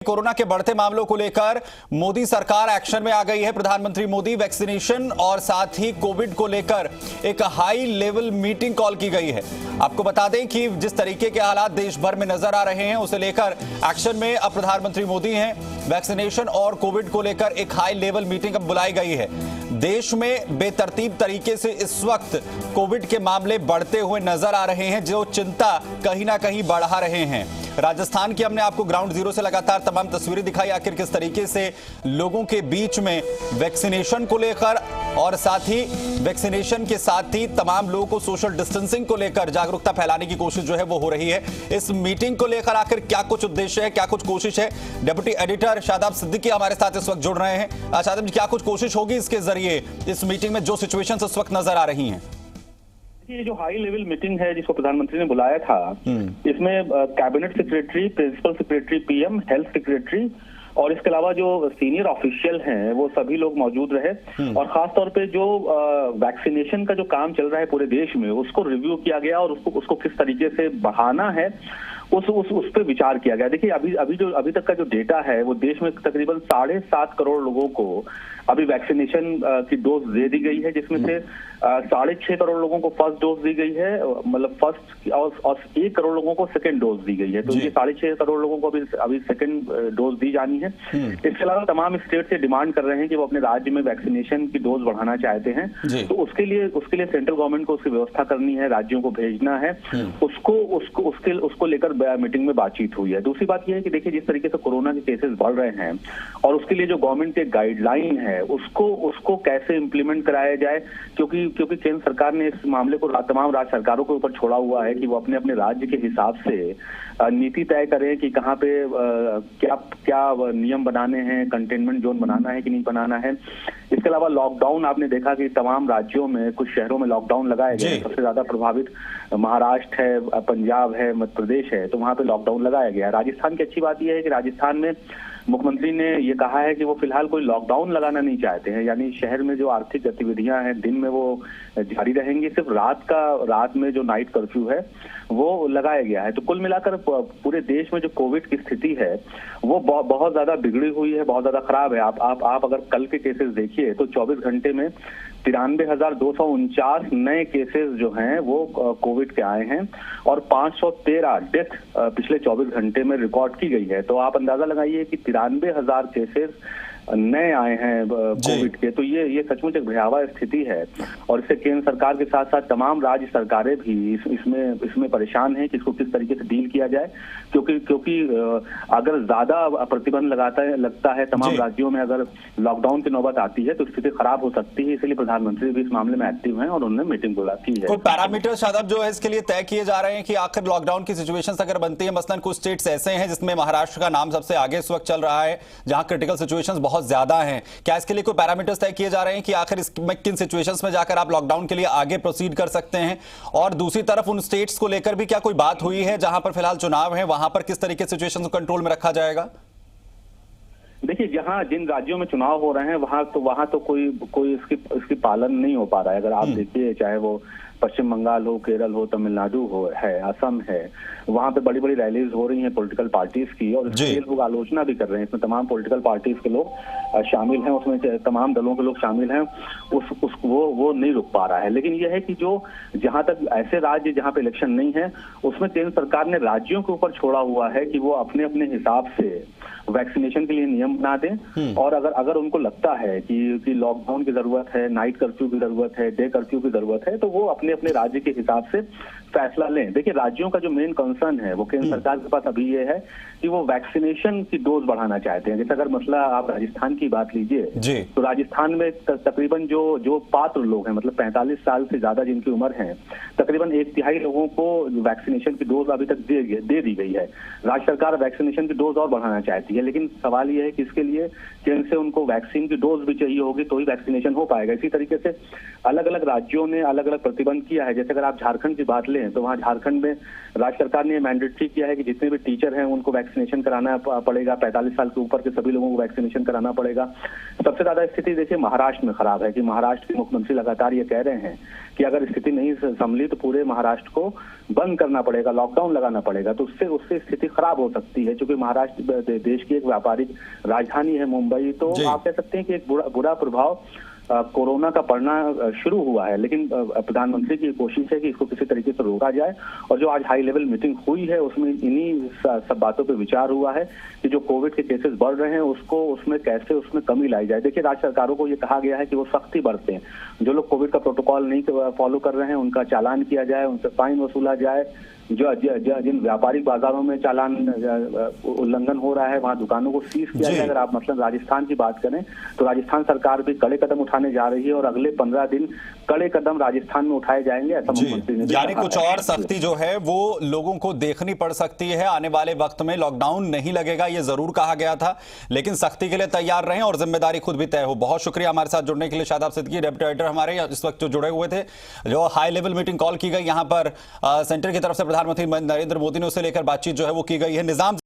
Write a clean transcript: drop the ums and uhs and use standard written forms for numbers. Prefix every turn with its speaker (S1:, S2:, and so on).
S1: Corona के बढ़ते मामलों को लेकर मोदी सरकार एक्शन में आ गई है। प्रधानमंत्री मोदी वैक्सीनेशन और साथ ही कोविड को लेकर एक हाई लेवल मीटिंग कॉल की गई है। आपको बता दें कि जिस तरीके के हालात देश भर में नजर आ रहे हैं उसे लेकर एक्शन में अब प्रधानमंत्री मोदी हैं। वैक्सीनेशन और कोविड को लेकर एक हाई लेवल मीटिंग अब बुलाई गई है। देश में बेतरतीब तरीके से इस वक्त कोविड के मामले बढ़ते हुए नजर आ रहे हैं, जो चिंता कहीं ना कहीं बढ़ा रहे हैं। राजस्थान की हमने आपको ग्राउंड जीरो से लगातार तमाम तस्वीरें दिखाई, आखिर किस तरीके से लोगों के बीच में वैक्सीनेशन को लेकर और साथ ही वैक्सीनेशन के साथ ही तमाम लोगों को सोशल डिस्टेंसिंग को लेकर जागरूकता फैलाने की कोशिश जो है वो हो रही है। इस मीटिंग को लेकर आखिर क्या कुछ उद्देश्य है, क्या कुछ कोशिश है? डिप्टी एडिटर शादाब सिद्दीकी हमारे साथ इस वक्त जुड़ रहे हैं। शादाब जी, क्या कुछ कोशिश होगी इसके जरिए इस मीटिंग में जो सिचुएशन इस वक्त नजर आ रही हैं?
S2: ये जो हाई लेवल मीटिंग है जिसको प्रधानमंत्री ने बुलाया था, इसमें cabinet secretary, principal secretary PM, health secretary और इसके अलावा जो सीनियर ऑफिशियल हैं वो सभी लोग मौजूद रहे। और खास तौर पे जो वैक्सीनेशन का जो काम चल रहा है पूरे देश में उसको रिव्यू किया गया और उसको किस तरीके से बढ़ाना है उस पे विचार किया गया। देखिए अभी तक का जो डेटा है वो देश में तकरीबन 7.5 करोड़ लोगों को अभी वैक्सीनेशन की डोज दे दी गई है, जिसमें से 6.5 करोड़ लोगों को फर्स्ट डोज दी गई है, मतलब फर्स्ट और 1 करोड़ लोगों को सेकंड डोज दी गई है। तो ये 6.5 करोड़ लोगों को अभी सेकंड डोज दी जानी है। इसके अलावा तमाम स्टेट से डिमांड कर रहे हैं कि वो अपने राज्य में वैक्सीनेशन की डोज बढ़ाना चाहते हैं, तो उसके लिए सेंट्रल गवर्नमेंट को उसकी व्यवस्था करनी है, राज्यों को भेजना है। उसको लेकर मीटिंग में बातचीत हुई है। दूसरी बात यह है कि देखिए जिस तरीके से कोरोना के केसेस बढ़ रहे हैं और उसके लिए जो गवर्नमेंट के गाइडलाइन है उसको कैसे इंप्लीमेंट कराया जाए, क्योंकि केंद्र सरकार ने इस मामले को तमाम राज्य सरकारों के ऊपर छोड़ा हुआ है कि वो अपने अपने राज्य के हिसाब से नीति तय करें कि कहाँ पे क्या नियम बनाने हैं, कंटेनमेंट जोन बनाना है कि नहीं बनाना है। इसके अलावा लॉकडाउन आपने देखा कि तमाम राज्यों में, कुछ शहरों में लॉकडाउन लगाए गए। सबसे ज्यादा प्रभावित महाराष्ट्र है, पंजाब है, मध्य प्रदेश है, तो वहां पे लॉकडाउन लगाया गया। राजस्थान की अच्छी बात यह है कि राजस्थान में मुख्यमंत्री ने ये कहा है कि वो फिलहाल कोई लॉकडाउन लगाना नहीं चाहते हैं, यानी शहर में जो आर्थिक गतिविधियां हैं दिन में वो जारी रहेंगी, सिर्फ रात में जो नाइट कर्फ्यू है वो लगाया गया है। तो कुल मिलाकर पूरे देश में जो कोविड की स्थिति है वो बहुत ज्यादा बिगड़ी हुई है, बहुत ज्यादा खराब है। आप अगर कल के केसेस देखिए तो 24 घंटे में 93,249 नए केसेस जो हैं वो कोविड के आए हैं और 513 डेथ पिछले 24 घंटे में रिकॉर्ड की गई है। तो आप अंदाजा लगाइए कि 93,000 केसेस नए आए हैं कोविड के। तो ये सचमुच एक भयावह स्थिति है और इससे केंद्र सरकार के साथ साथ तमाम राज्य सरकारें भी इसमें परेशान हैं कि इसको किस तरीके से डील किया जाए, क्योंकि अगर ज्यादा प्रतिबंध लगता है तमाम राज्यों में, अगर लॉकडाउन की नौबत आती है तो स्थिति खराब हो सकती है। इसलिए प्रधानमंत्री भी इस मामले में एक्टिव हैं और उन्होंने मीटिंग बुलाई है।
S1: कोई पैरामीटर शादाब जो है इसके लिए तय किए जा रहे हैं कि आखिर लॉकडाउन की सिचुएशन अगर बनती है, मसलन कुछ स्टेट्स ऐसे हैं जिसमें महाराष्ट्र का नाम सबसे आगे इस वक्त चल रहा है, जहां क्रिटिकल सिचुएशंस बहुत ज्यादा हैं, क्या इसके लिए कोई पैरामीटर्स तय किए जा रहे हैं कि आखिर इसमें किन सिचुएशंस में जाकर आप लॉकडाउन के लिए आगे प्रोसीड कर सकते हैं? और दूसरी तरफ उन स्टेट्स को लेकर भी क्या कोई बात हुई है जहां पर फिलहाल चुनाव है, वहां पर किस तरीके से सिचुएशन को कंट्रोल में रखा जाएगा?
S2: देखिए जिन राज्यों में चुनाव हो रहे हैं वहां तो कोई इसकी पालन नहीं हो पा रहा है। अगर आप देखिए, चाहे वो पश्चिम बंगाल हो, केरल हो, तमिलनाडु है, असम है, वहां पे बड़ी बड़ी रैलीज हो रही हैं पॉलिटिकल पार्टीज की और इसकी लोग आलोचना भी कर रहे हैं। इसमें तमाम पॉलिटिकल पार्टीज के लोग शामिल हैं, उसमें तमाम दलों के लोग शामिल हैं। वो नहीं रुक पा रहा है। लेकिन यह है कि जो जहां तक ऐसे राज्य जहां पे इलेक्शन नहीं है उसमें केंद्र सरकार ने राज्यों के ऊपर छोड़ा हुआ है कि वो अपने अपने हिसाब से वैक्सीनेशन के लिए नियम बना दें। और अगर उनको लगता है कि लॉकडाउन की जरूरत है, नाइट कर्फ्यू की जरूरत है, डे कर्फ्यू की जरूरत है, तो वो अपने अपने राज्य के हिसाब से फैसला लें। देखिए राज्यों का जो मेन कंसर्न है वो केंद्र सरकार के पास अभी ये है कि वो वैक्सीनेशन की डोज बढ़ाना चाहते हैं। जैसे अगर मसला आप राजस्थान की बात लीजिए तो राजस्थान में तकरीबन जो पात्र लोग हैं, मतलब 45 साल से ज्यादा जिनकी उम्र है, तकरीबन 1/3 लोगों को वैक्सीनेशन की डोज अभी तक दे दी गई है। राज्य सरकार वैक्सीनेशन की डोज और बढ़ाना चाहती है, लेकिन सवाल यह है कि इसके लिए केंद्र से उनको वैक्सीन की डोज भी चाहिए होगी तो ही वैक्सीनेशन हो पाएगा। इसी तरीके से अलग अलग राज्यों ने अलग अलग प्रतिबंध किया है। जैसे अगर आप झारखंड की बात लें लें तो वहाँ झारखंड में राज्य सरकार ने मैंडेटरी किया है कि जितने भी टीचर हैं उनको वैक्सीनेशन कराना पड़ेगा, 45 साल के ऊपर के सभी लोगों को वैक्सीनेशन कराना पड़ेगा। सबसे ज्यादा स्थिति देखिए महाराष्ट्र में खराब है कि महाराष्ट्र के मुख्यमंत्री लगातार ये कह रहे हैं कि अगर स्थिति नहीं संभली तो पूरे महाराष्ट्र को बंद करना पड़ेगा, लॉकडाउन लगाना पड़ेगा। तो उससे स्थिति खराब हो सकती है, क्योंकि महाराष्ट्र देश की एक व्यापारिक राजधानी है मुंबई। तो आप कह सकते हैं कि एक बुरा प्रभाव कोरोना का पड़ना शुरू हुआ है, लेकिन प्रधानमंत्री की कोशिश है कि इसको किसी तरीके से रोका जाए। और जो आज हाई लेवल मीटिंग हुई है उसमें इन्हीं सब बातों पे विचार हुआ है कि जो कोविड के केसेस बढ़ रहे हैं उसमें कैसे उसमें कमी लाई जाए। देखिए राज्य सरकारों को ये कहा गया है कि वो सख्ती बरतें, जो लोग कोविड का प्रोटोकॉल नहीं फॉलो कर रहे हैं उनका चालान किया जाए, उनसे फाइन वसूला जाए। जो जिन व्यापारिक बाजारों में चालान उल्लंघन हो रहा है वहां दुकानों को सीज किया जाए। अगर आप मतलब राजस्थान की बात करें तो राजस्थान सरकार भी कड़े कदम उठाने जा रही है और अगले 15 दिन कड़े कदम राजस्थान में उठाए जाएंगे, ऐसा मुख्यमंत्री ने
S1: यानी कुछ और सख्ती जो है वो लोगों को देखनी पड़ सकती है। आने वाले वक्त में लॉकडाउन नहीं लगेगा ये जरूर कहा गया था, लेकिन सख्ती के लिए तैयार रहें और जिम्मेदारी खुद भी तय हो। बहुत शुक्रिया हमारे साथ जुड़ने के लिए शादाब सिद्दीकी, डेप्यूटी एडिटर हमारे इस वक्त जो जुड़े हुए थे। जो हाई लेवल मीटिंग कॉल की गई यहाँ पर सेंटर की तरफ से प्रधानमंत्री नरेंद्र मोदी ने उसे लेकर बातचीत जो है वो की गई है। निजाम